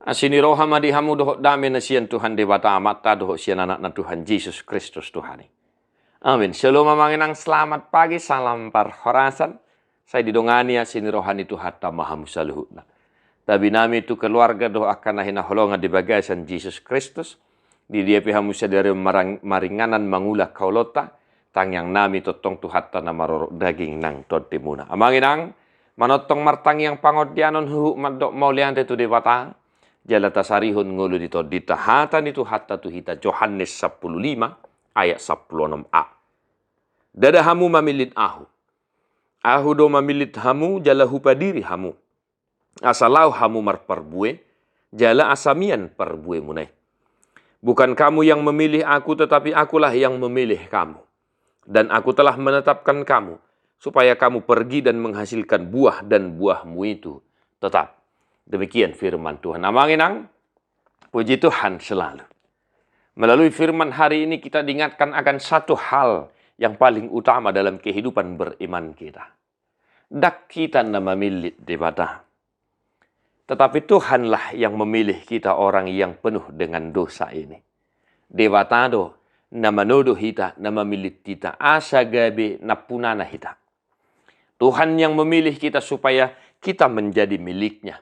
Asini roha madihamu doho dame na siyan Tuhan debata amata doho siyan anak na Tuhan Yesus Kristus Tuhan. Amin. Shalom manginang selamat pagi, salam parhorasan. Saya didongani asini rohani tu hatta mahamu saluhutna. Tabi nami tu keluarga doho akan nahina holonga di bagasan Yesus Kristus. Di dia pihamu sadari maringanan mangula kaulota. Tang yang nami totong tu hatta na marorok daging nang totimuna. Amanginang manotong martang yang pangodianon huhu madok mauliante tu debata. Jalata sarihun ngulu dito ditahatan itu hatta tu hita Yohanes 15 ayat 16a. Dadahamu mamilit ahu. Ahu do mamilit hamu jala hupadiri hamu. Asalau hamu marparbue jala asamian parbue munai. Bukan kamu yang memilih aku tetapi akulah yang memilih kamu. Dan aku telah menetapkan kamu supaya kamu pergi dan menghasilkan buah dan buahmu itu tetap. Demikian firman Tuhan. Amanginang, puji Tuhan selalu. Melalui firman hari ini kita diingatkan akan satu hal yang paling utama dalam kehidupan beriman kita. Dak kita na memilih debata. Tetapi Tuhanlah yang memilih kita orang yang penuh dengan dosa ini. Debatado na manodo hita na memilih kita asa gabe na punana hita. Tuhan yang memilih kita supaya kita menjadi miliknya.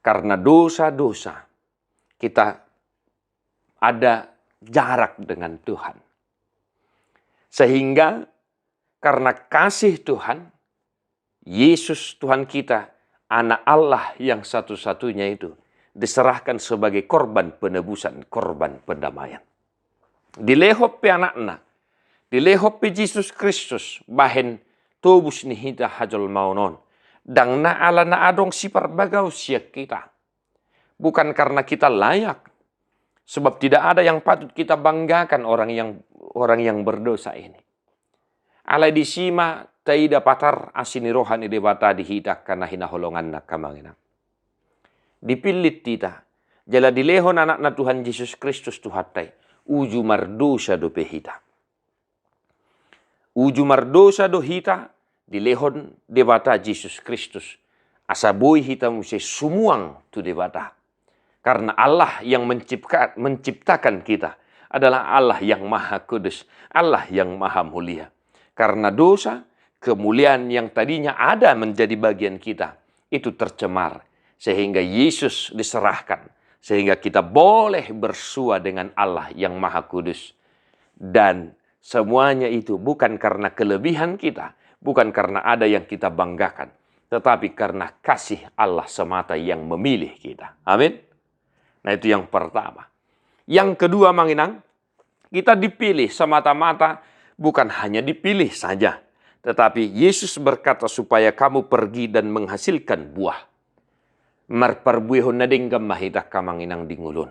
Karena dosa-dosa kita ada jarak dengan Tuhan. Sehingga karena kasih Tuhan, Yesus Tuhan kita, anak Allah yang satu-satunya itu, diserahkan sebagai korban penebusan, korban pendamaian. Dilehopi anakna, dilehopi Yesus Kristus, bahen tobus nihita hajol maunon. Dang na ala na adong sipar bagau siak kita. Bukan karena kita layak. Sebab tidak ada yang patut kita banggakan orang yang berdosa ini. Alai disima taida patar asini rohani debata dihidak karena hina holongan na kamangina. Dipilit kita. Jala dilehon anak na Tuhan Yesus Kristus tuhatai. Uju mardosa do pehita. Uju mardosa do hita. Dilehon debata Yesus Kristus. Asabui hita muse sumuang tu debata. Karena Allah yang menciptakan kita adalah Allah yang maha kudus. Allah yang maha mulia. Karena dosa, kemuliaan yang tadinya ada menjadi bagian kita. Itu tercemar. Sehingga Yesus diserahkan. Sehingga kita boleh bersua dengan Allah yang maha kudus. Dan semuanya itu bukan karena kelebihan kita. Bukan karena ada yang kita banggakan. Tetapi karena kasih Allah semata yang memilih kita. Amin. Nah itu yang pertama. Yang kedua manginang. Kita dipilih semata-mata. Bukan hanya dipilih saja. Tetapi Yesus berkata supaya kamu pergi dan menghasilkan buah. Marparbuihon na dinggam mahita kamanginang dingulun.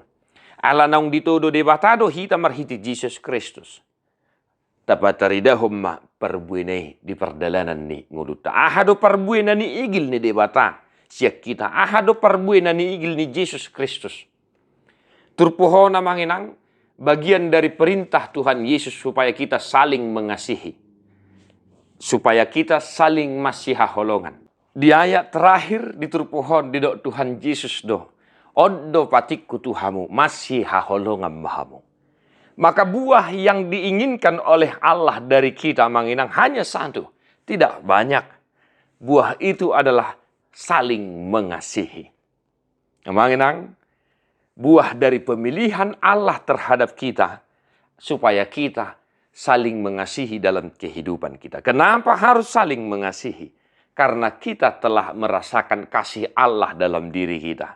Ala naung ditodo debatado hita marhiti Jesus Kristus. Dapat taridahom ma perbuenai di perjalanan ni nguluta. Ahado perbuena ni igil ni debata. Siak kita. Ahado perbuena ni igil ni Yesus Kristus. Turpuhona manginang. Bagian dari perintah Tuhan Yesus supaya kita saling mengasihi. Supaya kita saling masiha holongan. Di ayat terakhir di turpuhon di dok Tuhan Yesus do. Oddo patikku Tuhamu masiha holongan mahamu. Maka buah yang diinginkan oleh Allah dari kita manginang hanya satu. Tidak banyak. Buah itu adalah saling mengasihi. Manginang, buah dari pemilihan Allah terhadap kita. Supaya kita saling mengasihi dalam kehidupan kita. Kenapa harus saling mengasihi? Karena kita telah merasakan kasih Allah dalam diri kita.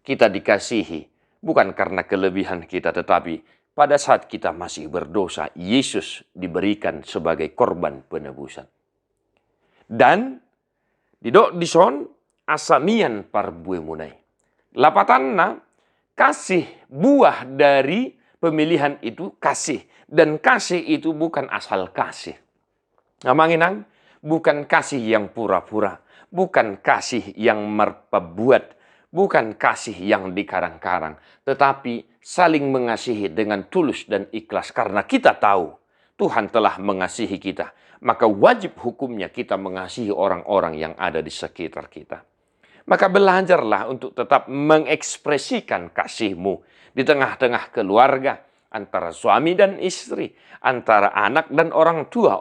Kita dikasihi bukan karena kelebihan kita tetapi pada saat kita masih berdosa, Yesus diberikan sebagai korban penebusan. Dan dison asamian parbue munai. Lapatanna kasih buah dari pemilihan itu kasih. Dan kasih itu bukan asal kasih. Namanginang, bukan kasih yang pura-pura. Bukan kasih yang merpabuat. Bukan kasih yang dikarang-karang. Tetapi saling mengasihi dengan tulus dan ikhlas. Karena kita tahu Tuhan telah mengasihi kita. Maka wajib hukumnya kita mengasihi orang-orang yang ada di sekitar kita. Maka belajarlah untuk tetap mengekspresikan kasih-Mu di tengah-tengah keluarga, antara suami dan istri, antara anak dan orang tua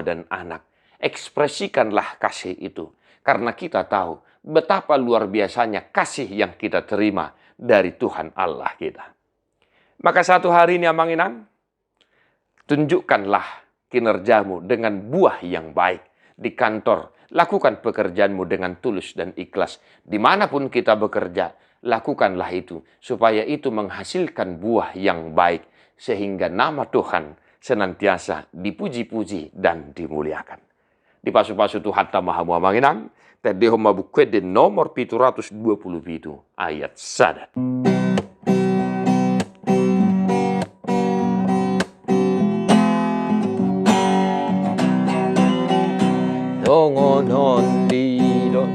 dan anak. Ekspresikanlah kasih itu, karena kita tahu betapa luar biasanya kasih yang kita terima dari Tuhan Allah kita. Maka satu hari ini Amang Inang, tunjukkanlah kinerjamu dengan buah yang baik di kantor. Lakukan pekerjaanmu dengan tulus dan ikhlas. Dimanapun kita bekerja, lakukanlah itu, supaya itu menghasilkan buah yang baik, sehingga nama Tuhan senantiasa dipuji-puji dan dimuliakan. Di pasu-pasu Tuhan tamahamu Amang Inang, tadi homa bukwede nomor 727 ayat sadat. Dongonon di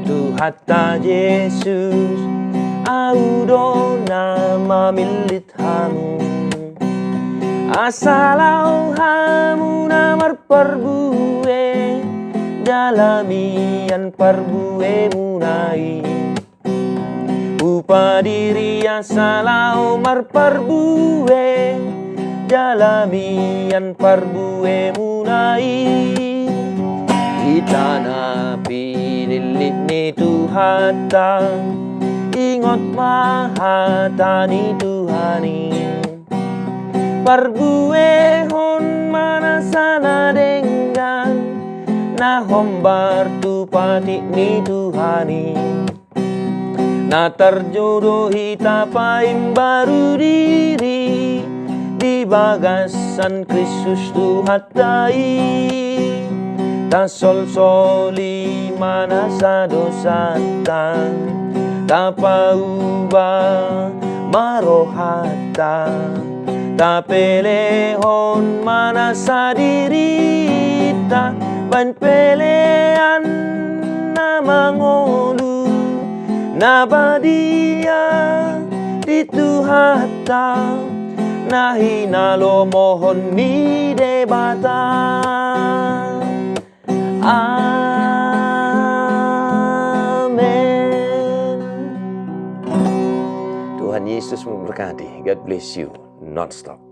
Tuhan Yesus, audo nama milit hamu. Asalau hamu namar perbue, jalamian perbue munai. Upa diri asalau mar perbue, jalamian perbue munai. Kita na pinilit ni Tuhan, ingot mahata ni Tuhani. Perbuehon mana sana dengan na hombar tu patik ni Tuhani. Na terjodoh hita paim baru diri di bagasan Kristus Tuhan tai. Ta sol-soli mana sa dosa ta paubah marohata, ta pelehon mana sa diri ta ban pelean na mangolu na badia di Tuhan ta na hinalo mohon ni debata. Amen. Tuhan Yesus memberkati. God bless you. Non-stop.